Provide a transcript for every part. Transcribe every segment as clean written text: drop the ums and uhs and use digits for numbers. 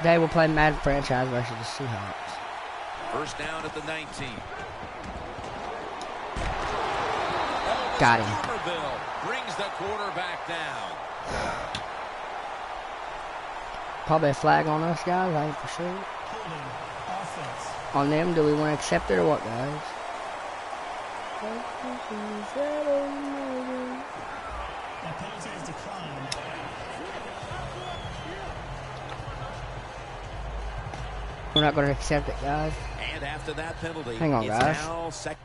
Today we'll play Madden Franchise versus the Seahawks. First down at the 19. Got him. Somerville brings the quarterback down. Probably a flag on us, guys. I ain't for sure. On them, do we want to accept it or what, guys? We're not going to accept it, guys. And after that penalty, hang on, guys. Now second.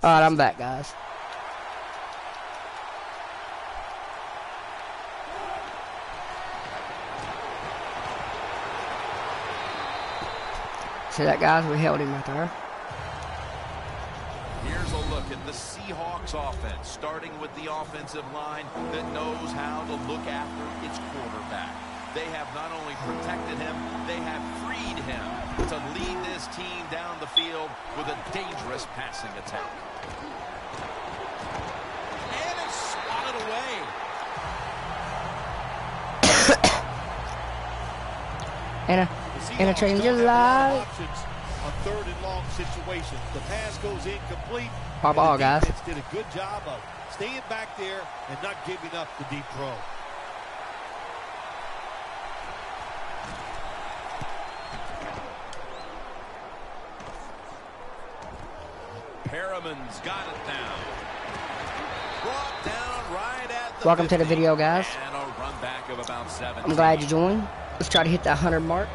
Alright, I'm back, guys. See that, guys? We held him right there. Here's a look at the Seahawks offense, starting with the offensive line that knows how to look after its quarterback. They have not only protected him, they have freed him to lead this team down the field with a dangerous passing attack. And it's swatted away. And a change of life. On third and long situations, the pass goes incomplete. Our ball, guys. Did a good job of staying back there and not giving up the deep throw. Perriman's got it down. Brought down right at the Welcome to the video, guys. And a run back of about 7. I'm glad you joined. Let's try to hit that 100 mark.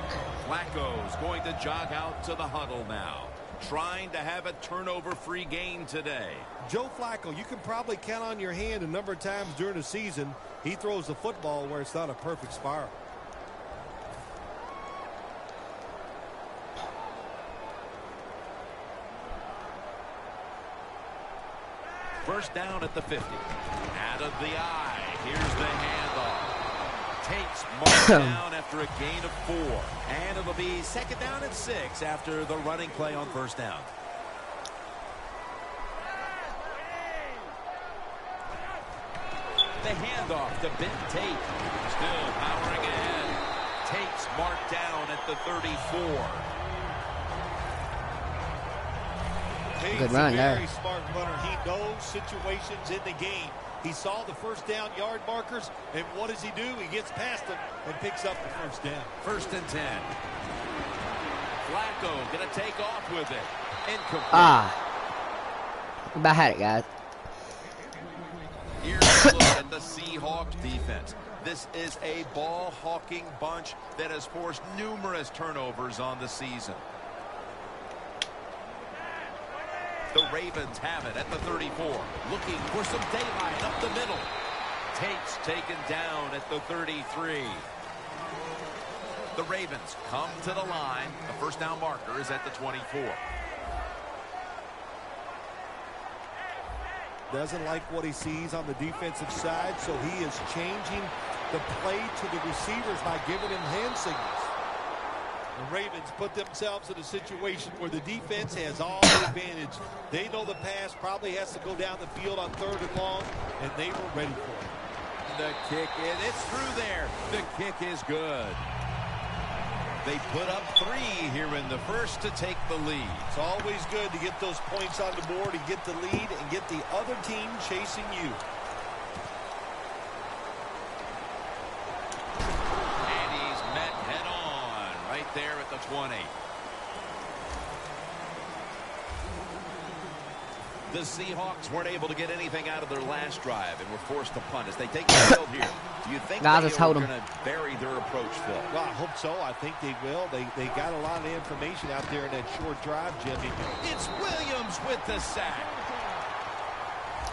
Flacco's going to jog out to the huddle now, trying to have a turnover-free game today. Joe Flacco, you can probably count on your hand a number of times during the season. He throws the football where it's not a perfect spiral. First down at the 50. Out of the eye. Here's the handoff. Takes mark down after a gain of 4. And it'll be second down at 6 after the running play on first down. The handoff to Ben Tate. Still powering ahead. Tate's marked down at the 34. Good run there. Very smart runner. He knows situations in the game. He saw the first down yard markers, and what does he do? He gets past them and picks up the first down. First and 10. Flacco going to take off with it. Incomplete. About had it, guys. Here's a look at the Seahawks defense. This is a ball-hawking bunch that has forced numerous turnovers on the season. The Ravens have it at the 34, looking for some daylight up the middle. Tate's taken down at the 33. The Ravens come to the line. The first down marker is at the 24. Doesn't like what he sees on the defensive side, so he is changing the play to the receivers by giving him hand signals. The Ravens put themselves in a situation where the defense has all the advantage. They know the pass probably has to go down the field on third and long, and they were ready for it. The kick, and it's through there. The kick is good. They put up 3 here in the first to take the lead. It's always good to get those points on the board and get the lead and get the other team chasing you. And he's met head on right there at the 20. The Seahawks weren't able to get anything out of their last drive and were forced to punt as they take the field here. Do you think Guys, they let's are hold 'em. going to vary their approach, Phil? Well, I hope so. I think they will. They got a lot of information out there in that short drive, Jimmy. It's Williams with the sack.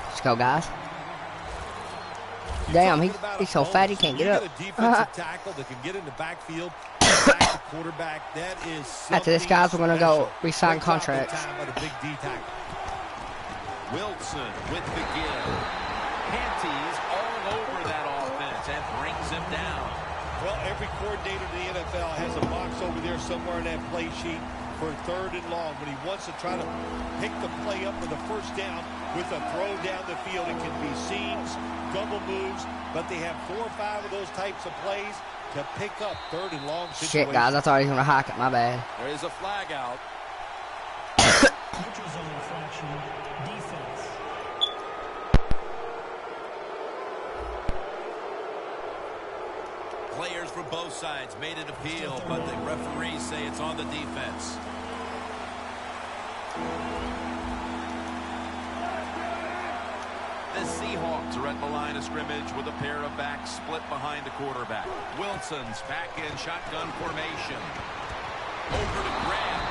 Let's go, guys. Damn, he's so fat he can't get up. You get a defensive tackle that can get in the backfield, sack the quarterback. That is After this, guys, we're going to go special. re-sign Great job that contracts. time by the big D tackle. Wilson with the give. Panties all over that offense and brings him down. Well, every coordinator in the NFL has a box over there somewhere in that play sheet for 3rd and long when he wants to try to pick the play up for the first down with a throw down the field. It can be seams, double moves, but they have 4 or 5 of those types of plays to pick up 3rd and long situations. Shit, guys, I thought he was going to hike it. My bad. There is a flag out. Neutral zone infraction, defense. Players for both sides made an appeal, but the referees say it's on the defense. The Seahawks are at the line of scrimmage with a pair of backs split behind the quarterback. Wilson's back in shotgun formation. Over to Graham.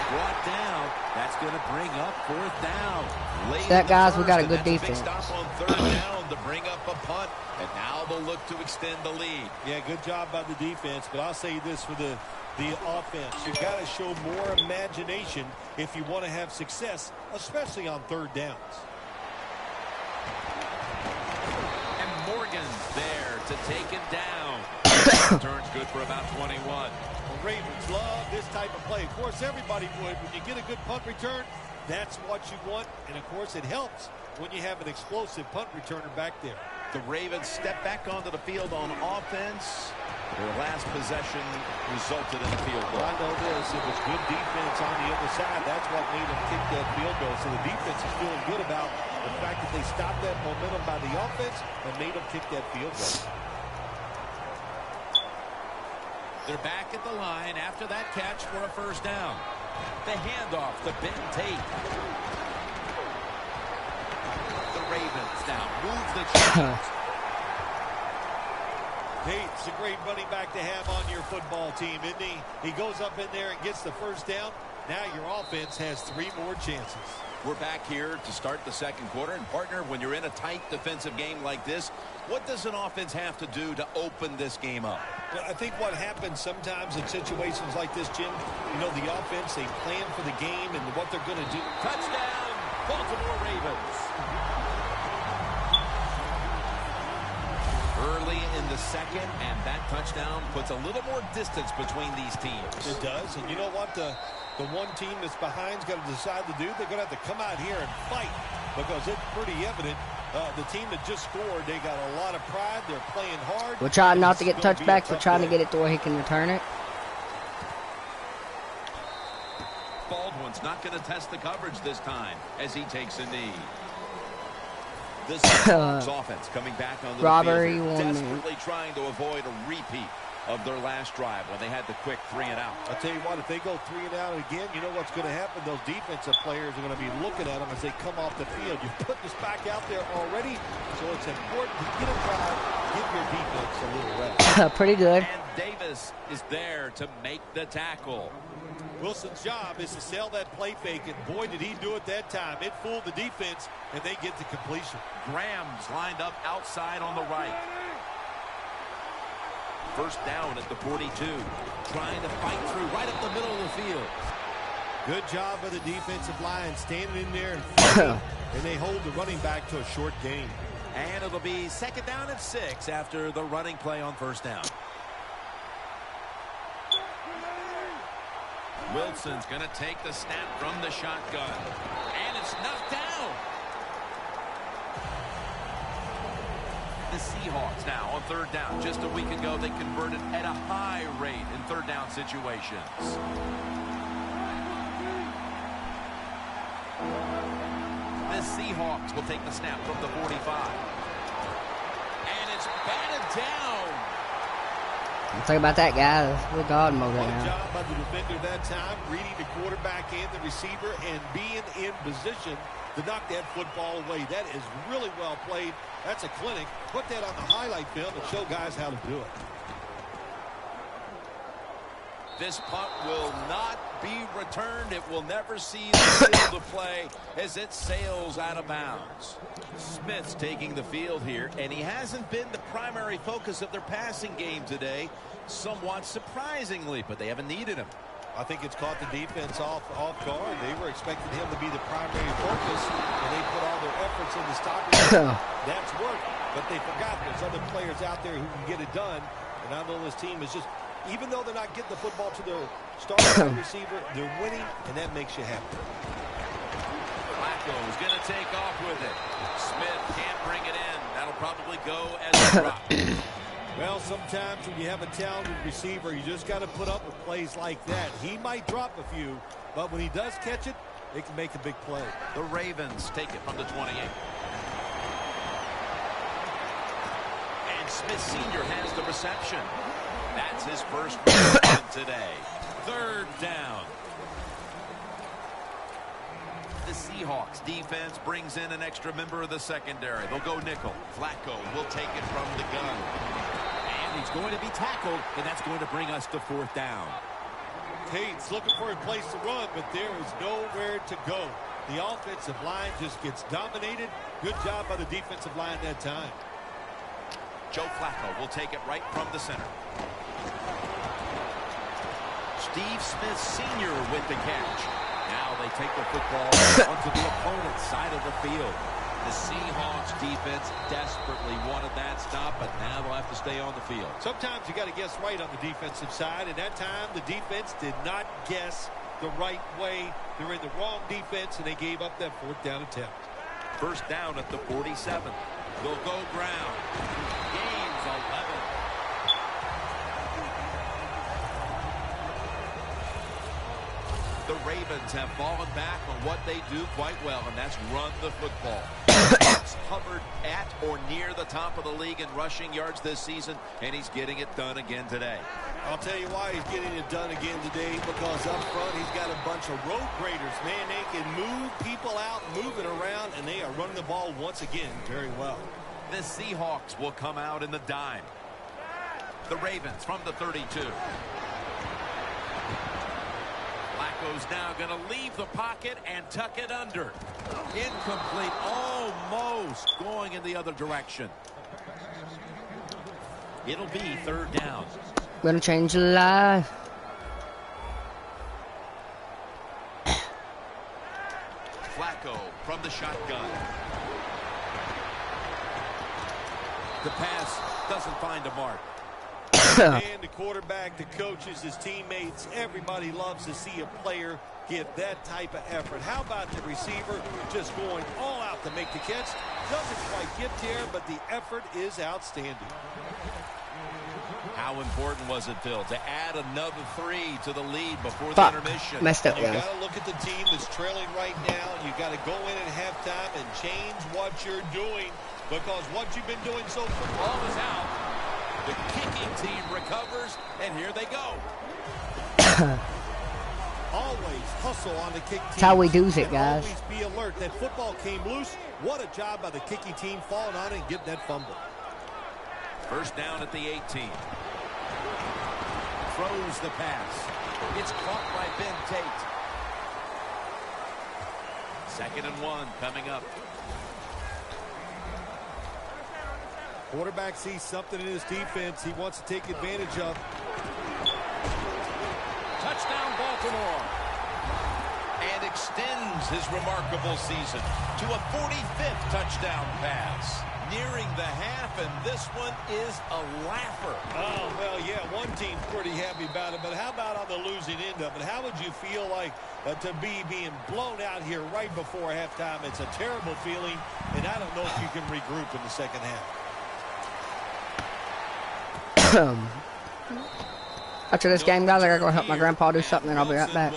Brought down. That's going to bring up 4th down. Late That, in the guys, we got a first, good and that's defense. A big stop on 3rd down to bring up a punt. And now they'll look to extend the lead. Yeah, good job by the defense, but I'll say this for the offense. You've got to show more imagination if you want to have success, especially on 3rd downs. And Morgan's there to take him down. Returns good for about 21. The Ravens love this type of play. Of course, everybody would. When you get a good punt return, that's what you want. And, of course, it helps when you have an explosive punt returner back there. The Ravens step back onto the field on offense. Their last possession resulted in a field goal. I know this. It was good defense on the other side. That's what made them kick that field goal. So the defense is feeling good about the fact that they stopped that momentum by the offense and made them kick that field goal. They're back at the line after that catch for a 1st down. The handoff to Ben Tate. The Ravens now move the chains. Tate's a great running back to have on your football team, isn't he? He goes up in there and gets the 1st down. Now your offense has 3 more chances. We're back here to start the 2nd quarter. And, partner, when you're in a tight defensive game like this, what does an offense have to do to open this game up? Well, I think what happens sometimes in situations like this, Jim, you know, the offense, they plan for the game and what they're going to do. Touchdown, Baltimore Ravens. Early in the 2nd, and that touchdown puts a little more distance between these teams. It does, and you know what? The one team that's behind's got to decide to do. They're going to have to come out here and fight because it's pretty evident. The team that just scored, they got a lot of pride. They're playing hard. We're trying not to get touchbacks. We're trying to get it to where he can return it. Baldwin's not going to test the coverage this time as he takes a knee. This Seahawks offense coming back on the Robbery field, one desperately trying to avoid a repeat of their last drive when they had the quick 3 and out. I'll tell you what, if they go 3 and out again, you know what's going to happen? Those defensive players are going to be looking at them as they come off the field. You put this back out there already, so it's important to get a drive, give your defense a little rest. Pretty good. And Davis is there to make the tackle. Wilson's job is to sell that play fake, and boy, did he do it that time. It fooled the defense, and they get to completion. Graham's lined up outside on the right. 1st down at the 42. Trying to fight through right up the middle of the field. Good job by the defensive line standing in there, and they hold the running back to a short gain. And it'll be 2nd down and 6 after the running play on 1st down. Wilson's going to take the snap from the shotgun. And it's knocked down. The Seahawks now on 3rd down. Just a week ago, they converted at a high rate in 3rd down situations. The Seahawks will take the snap from the 45. And it's batted down. Think about that, guys. We're God mode right Good now. job by the defender that time, reading the quarterback and the receiver and being in position to to knock that football away. That is really well played. That's a clinic. Put that on the highlight film and show guys how to do it. This punt will not be returned. It will never see the field of play as it sails out of bounds. Smith's taking the field here, and he hasn't been the primary focus of their passing game today, somewhat surprisingly, but they haven't needed him. I think it's caught the defense off guard. They were expecting him to be the primary focus, and they put all their efforts into stopping him. That's worked, but they forgot there's other players out there who can get it done, and I know this team is just, even though they're not getting the football to their starting receiver, they're winning, and that makes you happy. Flacco's going to take off with it. Smith can't bring it in. That'll probably go as a drop. Well, sometimes when you have a talented receiver, you just got to put up with plays like that. He might drop a few, but when he does catch it, it can make a big play. The Ravens take it from the 28. And Smith Sr. has the reception. That's his first reception today. Third down. The Seahawks defense brings in an extra member of the secondary. They'll go nickel. Flacco will take it from the gun. And he's going to be tackled, and that's going to bring us to fourth down. Tate's looking for a place to run, but there is nowhere to go. The offensive line just gets dominated. Good job by the defensive line that time. Joe Flacco will take it right from the center. Steve Smith Sr. with the catch. Now they take the football onto the opponent's side of the field. The Seahawks defense desperately wanted that stop, but now they'll have to stay on the field. Sometimes you got to guess right on the defensive side, and that time the defense did not guess the right way. They're in the wrong defense, and they gave up that fourth down attempt. First down at the 47. They'll go ground. Gains 11. The Ravens have fallen back on what they do quite well, and that's run the football. He's hovered at or near the top of the league in rushing yards this season, and he's getting it done again today. I'll tell you why he's getting it done again today, because up front he's got a bunch of road graders. Man, they can move people out, move it around, and they are running the ball once again very well. The Seahawks will come out in the dime. The Ravens from the 32. Flacco's now going to leave the pocket and tuck it under. Incomplete, almost going in the other direction. It'll be third down. Gonna change the life. Flacco from the shotgun. The pass doesn't find a mark. And the quarterback, the coaches, his teammates, everybody loves to see a player give that type of effort. How about the receiver just going all out to make the catch? Doesn't quite get there, but the effort is outstanding. How important was it, Phil, to add another 3 to the lead before the intermission? Messed up, You guys. got to look at the team that's trailing right now. You got to go in at halftime and change what you're doing, because what you've been doing so far. Ball is out. The kicking team recovers, and here they go. Always hustle on the kick team. That's how we do it, guys. Always be alert. That football came loose. What a job by the kicking team, falling on it and getting that fumble. First down at the 18. Throws the pass. It's caught by Ben Tate. 2nd and 1 coming up. Quarterback sees something in his defense he wants to take advantage of. Touchdown, Baltimore. And extends his remarkable season to a 45th touchdown pass. Nearing the half, and this one is a laugher. Oh, well, yeah, one team's pretty happy about it, but how about on the losing end of it? How would you feel like to be being blown out here right before halftime? It's a terrible feeling, and I don't know if you can regroup in the second half. After this game, guys, I gotta go help my grandpa do something, and I'll be right back.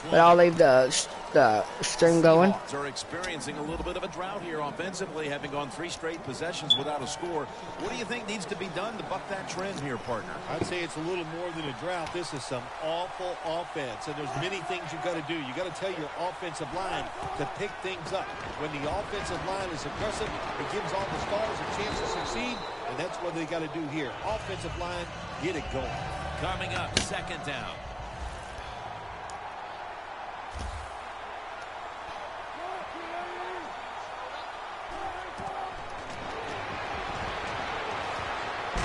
But I'll leave the the stream going. Seahawks are experiencing a little bit of a drought here offensively, having gone 3 straight possessions without a score. What do you think needs to be done to buck that trend here, partner? I'd say it's a little more than a drought. This is some awful offense, and there's many things you got to do. You got to tell your offensive line to pick things up. When the offensive line is aggressive, it gives all the stars a chance to succeed, and that's what they got to do here. Offensive line, get it going. Coming up, second down.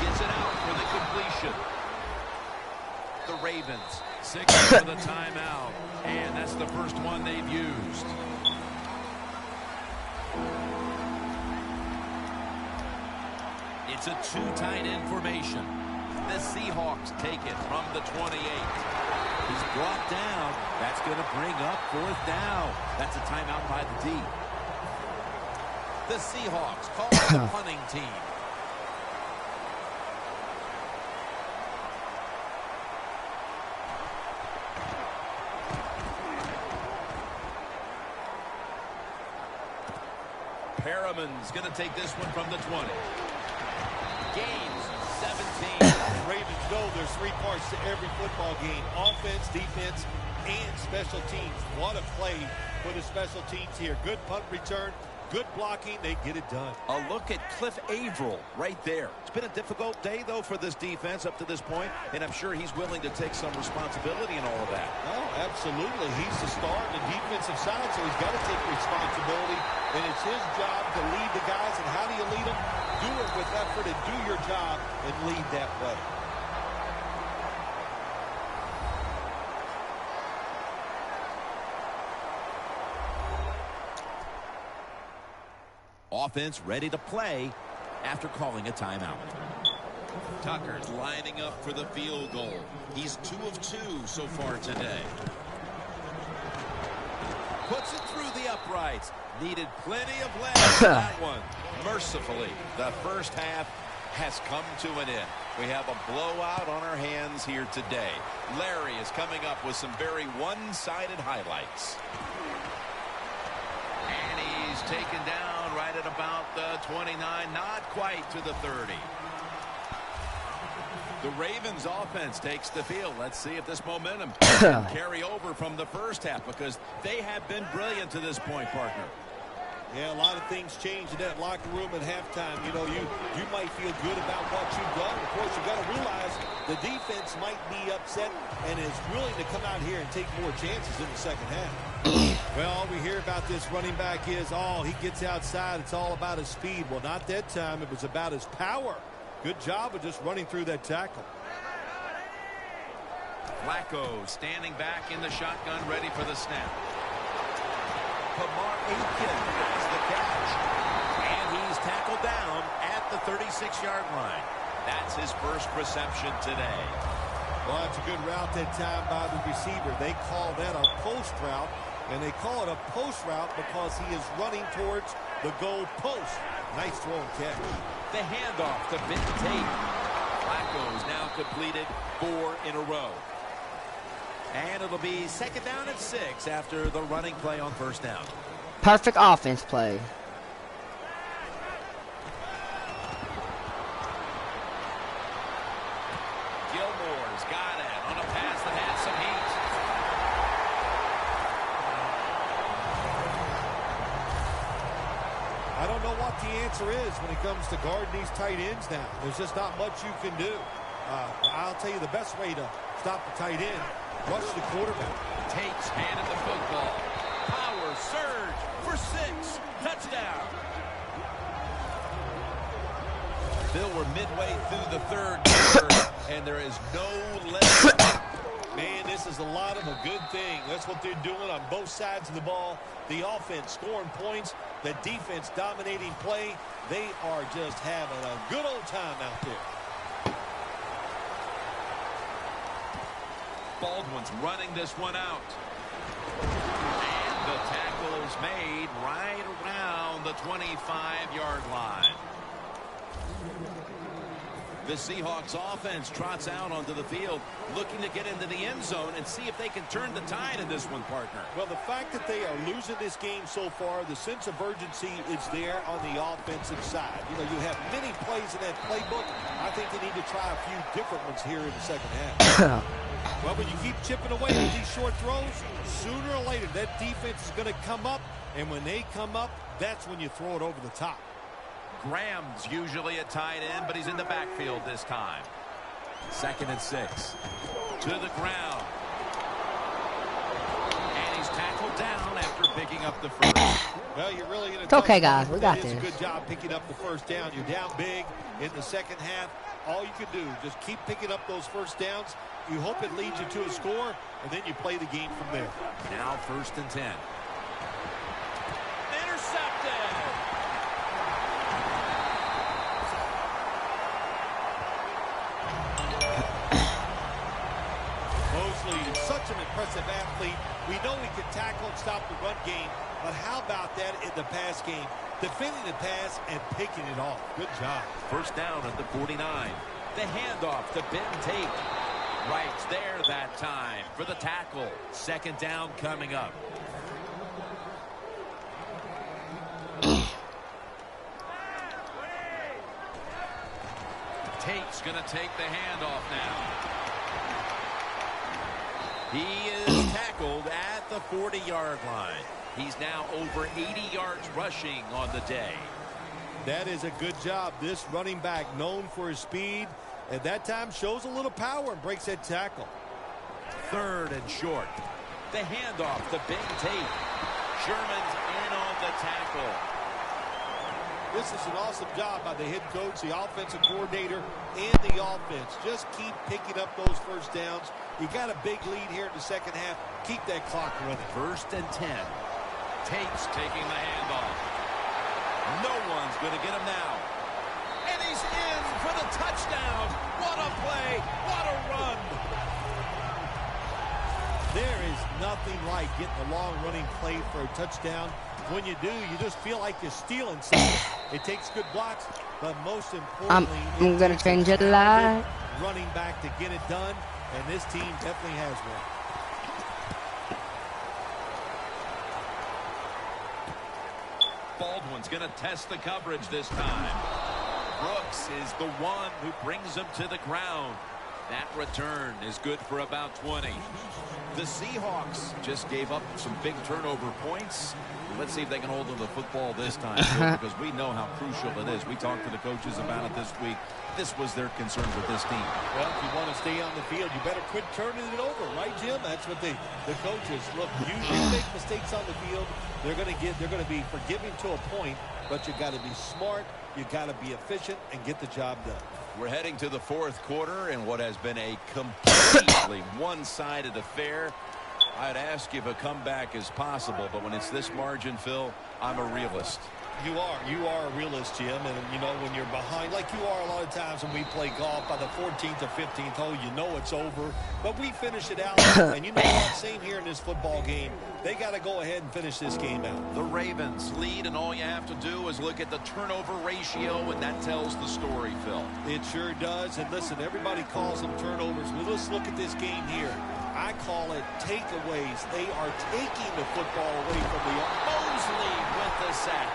Gets it out for the completion. The Ravens signal for the timeout, and that's the first one they've used. It's a 2 tight end formation. The Seahawks take it from the 28. He's brought down. That's going to bring up 4th down. That's a timeout by the D. The Seahawks call the punting team. Perriman's going to take this one from the 20. Gains 17. Ravens know there's 3 parts to every football game: offense, defense, and special teams. What a play for the special teams here. Good punt return, good blocking. They get it done. A look at Cliff Averill right there. It's been a difficult day, though, for this defense up to this point, and I'm sure he's willing to take some responsibility in all of that. Oh, absolutely. He's the star on the defensive side, so he's got to take responsibility, and it's his job to lead the guys. And how do you lead them? Do it with effort and do your job and lead that way. Offense ready to play after calling a timeout. Tucker's lining up for the field goal. He's 2 of 2 so far today. Puts it through the uprights. Needed plenty of legs for that one. Mercifully, the first half has come to an end. We have a blowout on our hands here today. Larry is coming up with some very one-sided highlights. And he's taken down right at about the 29, not quite to the 30. The Ravens offense takes the field. Let's see if this momentum can carry over from the first half, because they have been brilliant to this point, partner. Yeah, a lot of things change in that locker room at halftime. You know, you might feel good about what you've done. Of course, you've got to realize the defense might be upset and is willing to come out here and take more chances in the second half. Well, all we hear about this running back is, oh, he gets outside. It's all about his speed. Well, not that time. It was about his power. Good job of just running through that tackle. Flacco standing back in the shotgun, ready for the snap. Kamar Aiken has the catch. And he's tackled down at the 36-yard line. That's his first reception today. Well, that's a good route that time by the receiver. They call that a post route, and they call it a post route because he is running towards the goal post. Nice throw and catch. The handoff to Big Tate. Flacco's now completed 4 in a row. And it'll be second down at 6 after the running play on first down. Perfect offense play. Gilmore's got it on a pass that had some heat. I don't know what the answer is when it comes to guarding these tight ends now. There's just not much you can do. I'll tell you the best way to stop the tight end: rush the quarterback. Tate's handed the football. Power surge for 6. Touchdown. Bill, we're midway through the third quarter, and there is no limit. Man, this is a lot of a good thing. That's what they're doing on both sides of the ball. The offense scoring points, the defense dominating play. They are just having a good old time out there. Baldwin's running this one out. And the tackle is made right around the 25-yard line. The Seahawks offense trots out onto the field, looking to get into the end zone and see if they can turn the tide in this one, partner. Well, the fact that they are losing this game so far, the sense of urgency is there on the offensive side. You know, you have many plays in that playbook. I think they need to try a few different ones here in the second half. Well, when you keep chipping away with these short throws, sooner or later that defense is going to come up, and when they come up, that's when you throw it over the top. Graham's usually a tight end, but he's in the backfield this time. 2nd and 6. To the ground. And he's tackled down after picking up the first. Well, you're really in a It's okay, tough guys. We got It's this. a good job picking up the first down. You're down big in the second half. All you can do, just keep picking up those first downs. You hope it leads you to a score, and then you play the game from there. Now 1st and 10. Intercepted. Mosley is such an impressive athlete. We know he can tackle and stop the run game, but how about that in the pass game? Defending the pass and picking it off. Good job. 1st down at the 49. The handoff to Ben Tate. Right there that time for the tackle. 2nd down coming up. Tate's going to take the handoff now. He is tackled at the 40-yard line. He's now over 80 yards rushing on the day. That is a good job. This running back, known for his speed, at that time shows a little power and breaks that tackle. 3rd and short. The handoff to Ben Tate. Sherman's in on the tackle. This is an awesome job by the head coach, the offensive coordinator, and the offense. Just keep picking up those first downs. You got a big lead here in the second half. Keep that clock running. 1st and 10. Tate's taking the handoff. No one's going to get him now. And he's in for the touchdown. What a play. What a run. There is nothing like getting a long running play for a touchdown. When you do, you just feel like you're stealing something. It takes good blocks, but most importantly, I'm going to change it live. Running back to get it done, and this team definitely has one. Baldwin's going to test the coverage this time. Brooks is the one who brings him to the ground. That return is good for about 20. The Seahawks just gave up some big turnover points. Let's see if they can hold on to the football this time, because we know how crucial it is. We talked to the coaches about it this week. This was their concern with this team. Well, if you want to stay on the field, you better quit turning it over, right, Jim? That's what the coaches look. Usually make mistakes on the field. They're going to be forgiving to a point, but you got to be smart. You got to be efficient and get the job done. We're heading to the 4th quarter in what has been a completely one-sided affair. I'd ask if a comeback is possible, but when it's this margin, Phil, I'm a realist. You are a realist, Jim, and you know when you're behind, like you are a lot of times when we play golf, by the 14th or 15th hole, you know it's over, but we finish it out. And you know what? Same here in this football game. They got to go ahead and finish this game out. The Ravens lead, and all you have to do is look at the turnover ratio, and that tells the story, Phil. It sure does. And listen, everybody calls them turnovers. Well, let's look at this game here. I call it takeaways. They are taking the football away from the Mosley with the sack.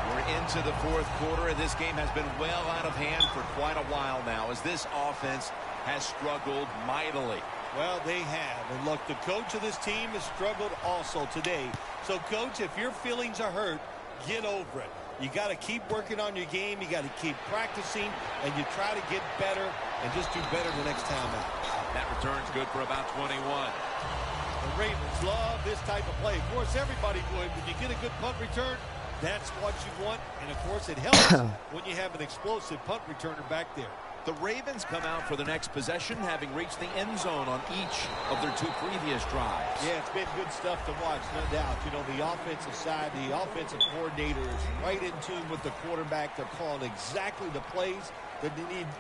We're into the 4th quarter, and this game has been well out of hand for quite a while now, as this offense has struggled mightily. Well, they have. And look, the coach of this team has struggled also today. So, Coach, if your feelings are hurt, get over it. You got to keep working on your game. You got to keep practicing, and you try to get better and just do better the next time out. That return's good for about 21. The Ravens love this type of play. Of course, everybody would. When you get a good punt return, that's what you want. And, of course, it helps when you have an explosive punt returner back there. The Ravens come out for the next possession, having reached the end zone on each of their 2 previous drives. Yeah, it's been good stuff to watch, no doubt. You know, the offensive side, the offensive coordinator is right in tune with the quarterback. They're calling exactly the plays that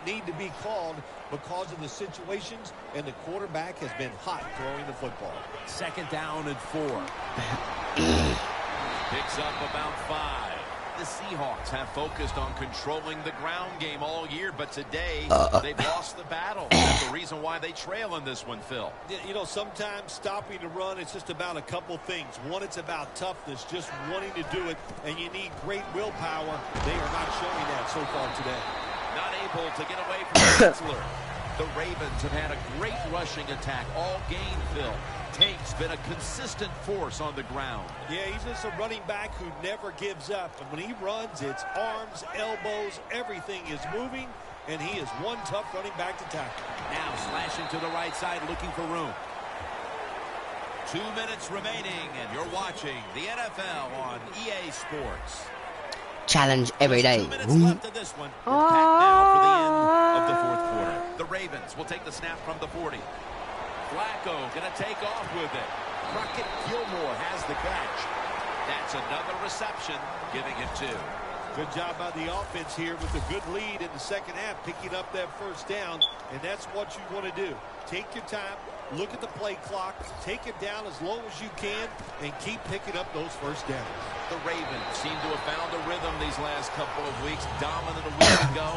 need to be called because of the situations, and the quarterback has been hot throwing the football. 2nd down and 4. Picks up about 5. The Seahawks have focused on controlling the ground game all year, but today they've lost the battle. That's the reason why they trail in this one, Phil. You know, sometimes stopping the run, it's just about a couple things. One, it's about toughness, just wanting to do it, and you need great willpower. They are not showing that so far today. Not able to get away from Kitzler. The Ravens have had a great rushing attack all game, Phil. Tank's been a consistent force on the ground. Yeah, he's just a running back who never gives up. And when he runs, it's arms, elbows, everything is moving, and he is one tough running back to tackle. Now slashing to the right side, looking for room. 2 minutes remaining, and you're watching the NFL on EA Sports. Challenge every day. 2 minutes left of this one. We're packed now for the end of the fourth quarter. The Ravens will take the snap from the 40. Flacco going to take off with it. Crockett Gilmore has the catch. That's another reception, giving it 2. Good job by the offense here with a good lead in the second half, picking up that first down, and that's what you want to do. Take your time, look at the play clock, take it down as low as you can, and keep picking up those first downs. The Ravens seem to have found a rhythm these last couple of weeks. Dominant a week ago,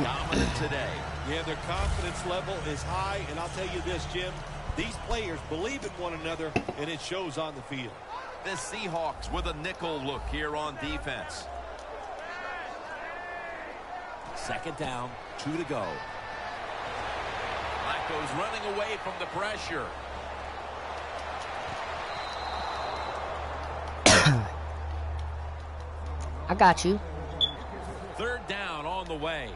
dominant today. Yeah, their confidence level is high, and I'll tell you this, Jim, these players believe in one another, and it shows on the field. The Seahawks with a nickel look here on defense. Second down, 2 to go. Flacco's running away from the pressure. I got you. Third down on the way.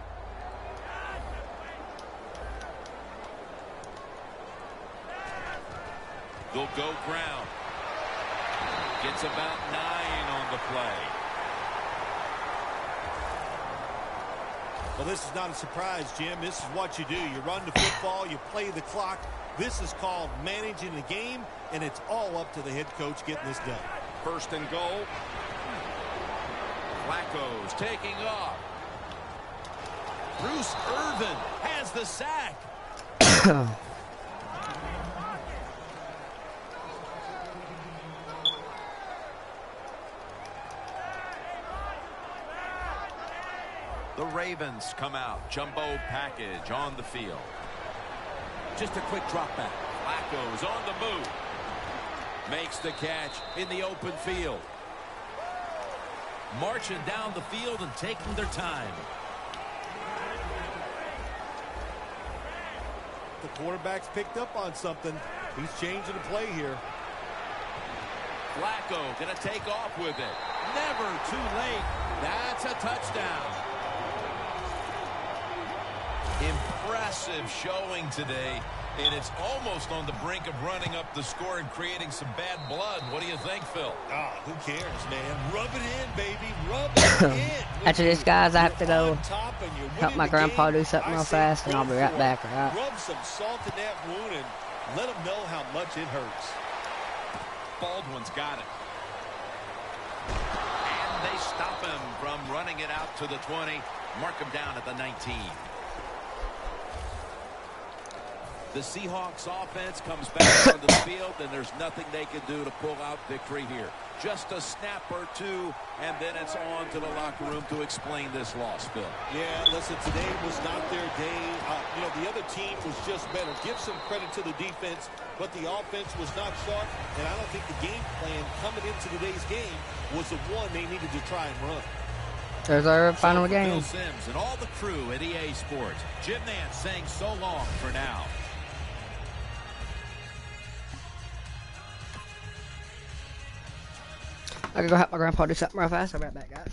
They'll go ground. Gets about 9 on the play. Well, this is not a surprise, Jim. This is what you do. You run the football, you play the clock. This is called managing the game, and it's all up to the head coach getting this done. First and goal. Flacco's taking off. Bruce Irvin has the sack. The Ravens come out. Jumbo package on the field. Just a quick drop back. Flacco's on the move. Makes the catch in the open field. Marching down the field and taking their time. The quarterback's picked up on something. He's changing the play here. Flacco going to take off with it. Never too late. That's a touchdown. Impressive showing today, and it's almost on the brink of running up the score and creating some bad blood. What do you think, Phil? Who cares, man? Rub it in, baby. Rub it in. After this, guys, I have to go help my grandpa do something real fast, and I'll be right back, all right? Rub some salt in that wound and let him know how much it hurts. Baldwin's got it. And they stop him from running it out to the 20. Mark him down at the 19. The Seahawks offense comes back onto the field, and there's nothing they can do to pull out victory here. Just a snap or two, and then it's on to the locker room to explain this loss, Phil. Yeah, listen, today was not their day. The other team was just better. Give some credit to the defense, but the offense was not sharp, and I don't think the game plan coming into today's game was the one they needed to try and run. There's our final game. Bill Sims and all the crew at EA Sports. Jim Nance saying so long for now. I gotta go help my grandpa do something real fast. I'll be right back, guys.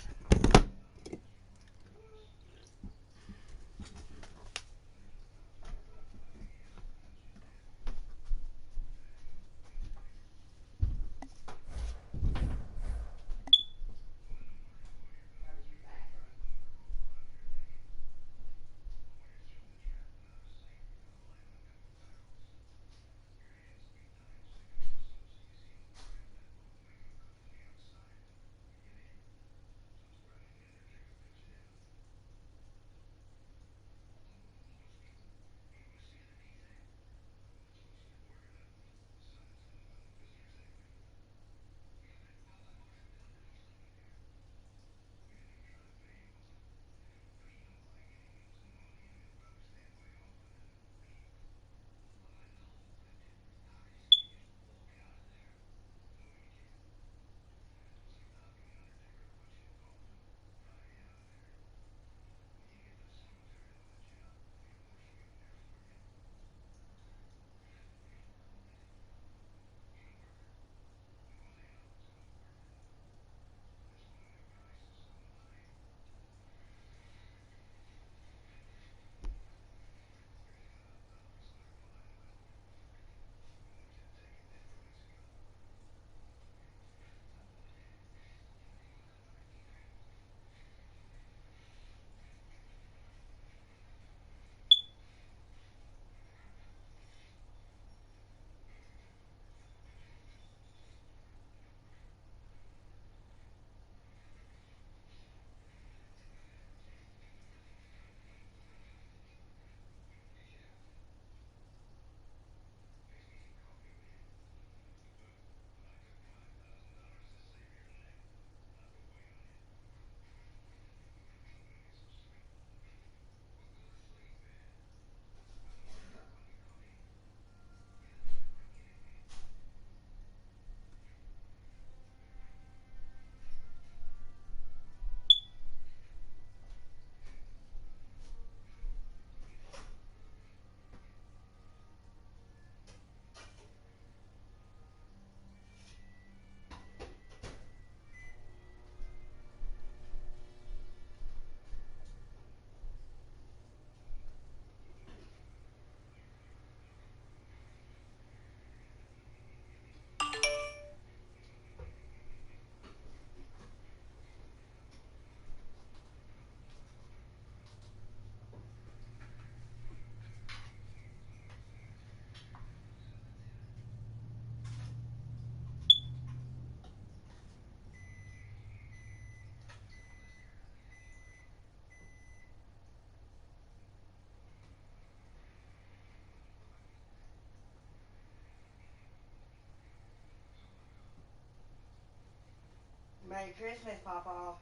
Merry Christmas, Papa.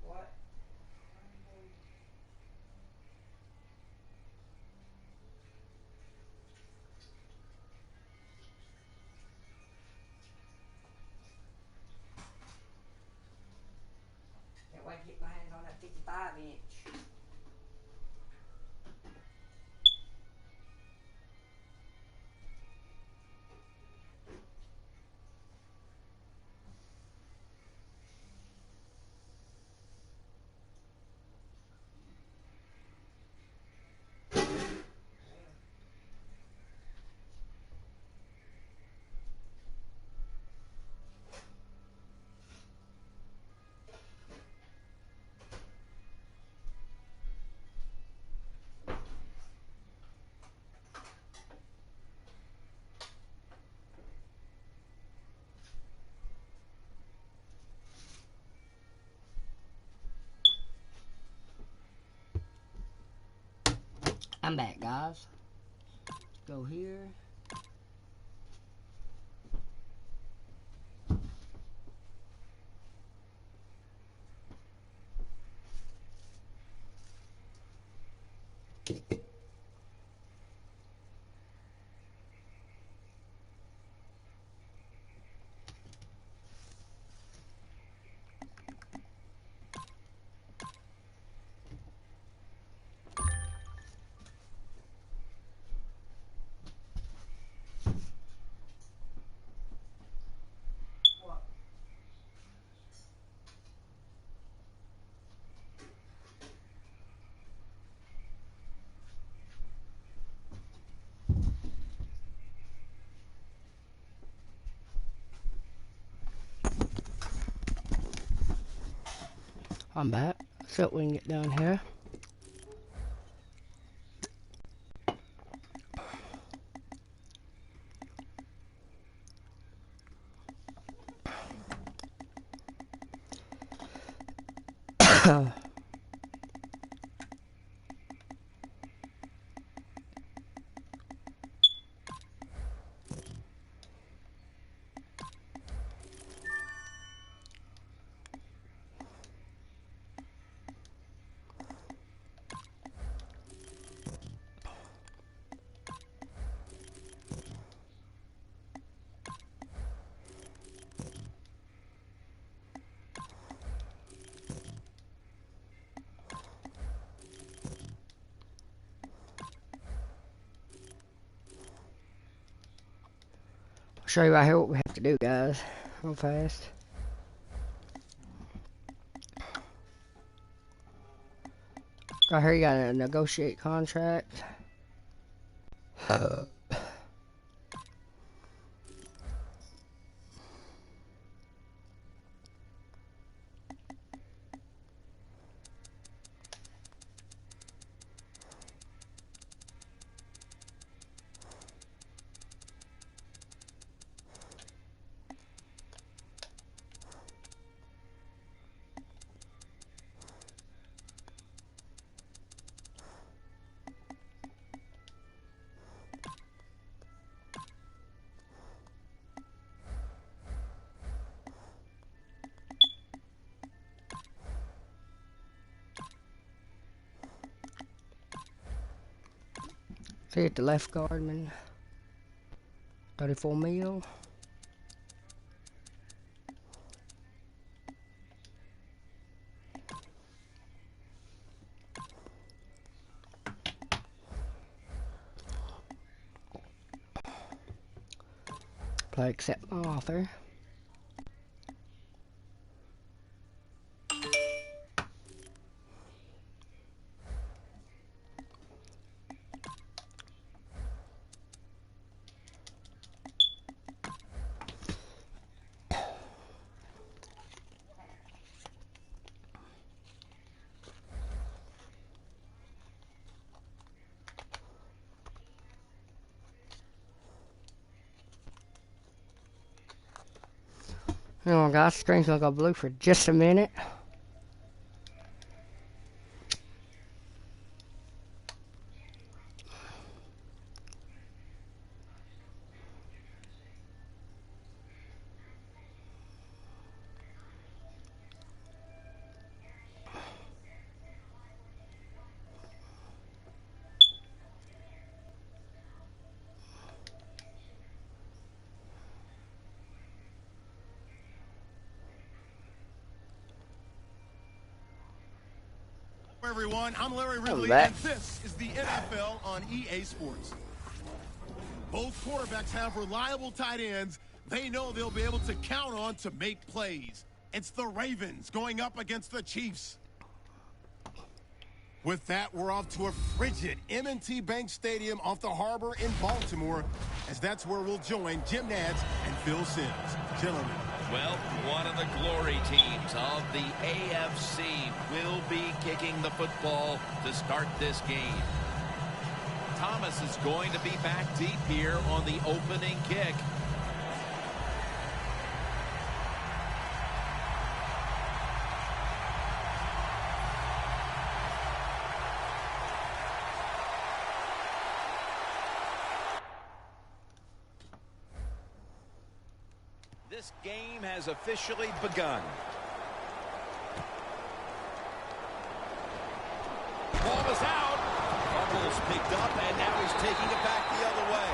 What? Can't wait to get my hands on that 55-inch. I'm back, guys. Let's go here. I'm back. See what we can get down here. I'll show you right here what we have to do, guys, real fast. Right here you gotta negotiate contract. See at the left guardman, 34 mil. Play accept my offer. Hang on, guys, screen's gonna go blue for just a minute. everyone. I'm Larry Ridley, that. and this is the NFL on EA Sports. Both quarterbacks have reliable tight ends they know they'll be able to count on to make plays. It's the Ravens going up against the Chiefs. With that, we're off to a frigid M&T Bank Stadium off the harbor in Baltimore, as that's where we'll join Jim Nantz and Phil Simms. Gentlemen. Well, one of the glory teams of the AFC will be kicking the football to start this game. Thomas is going to be back deep here on the opening kick. This game has officially begun. Ball is out. Fumble's picked up, and now he's taking it back the other way.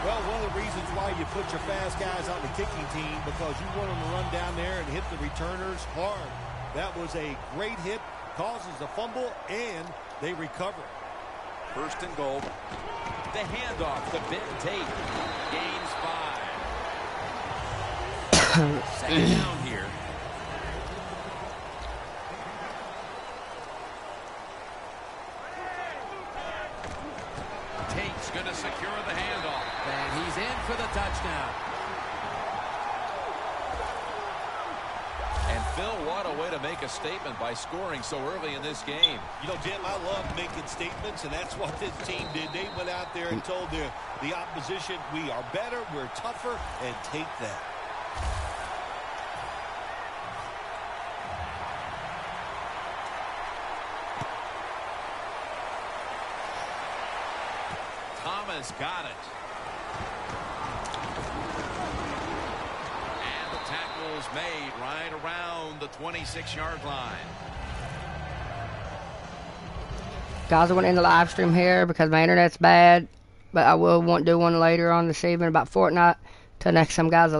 Well, one of the reasons why you put your fast guys on the kicking team, because you want them to run down there and hit the returners hard. That was a great hit, causes a fumble, and they recover. First and goal. The handoff to Ben Tate. Gains 5. Second down here. Tate's going to secure the handoff. And he's in for the touchdown. And Phil, what a way to make a statement by scoring so early in this game. You know, Jim, I love making statements, and that's what this team did. They went out there and told the opposition, we are better, we're tougher, and take that. Thomas got it. And the tackle's made right around the 26-yard line. Guys, I want to end the live stream here because my internet's bad, but I will want to do one later on this evening about Fortnite. Till next time, guys, I love you.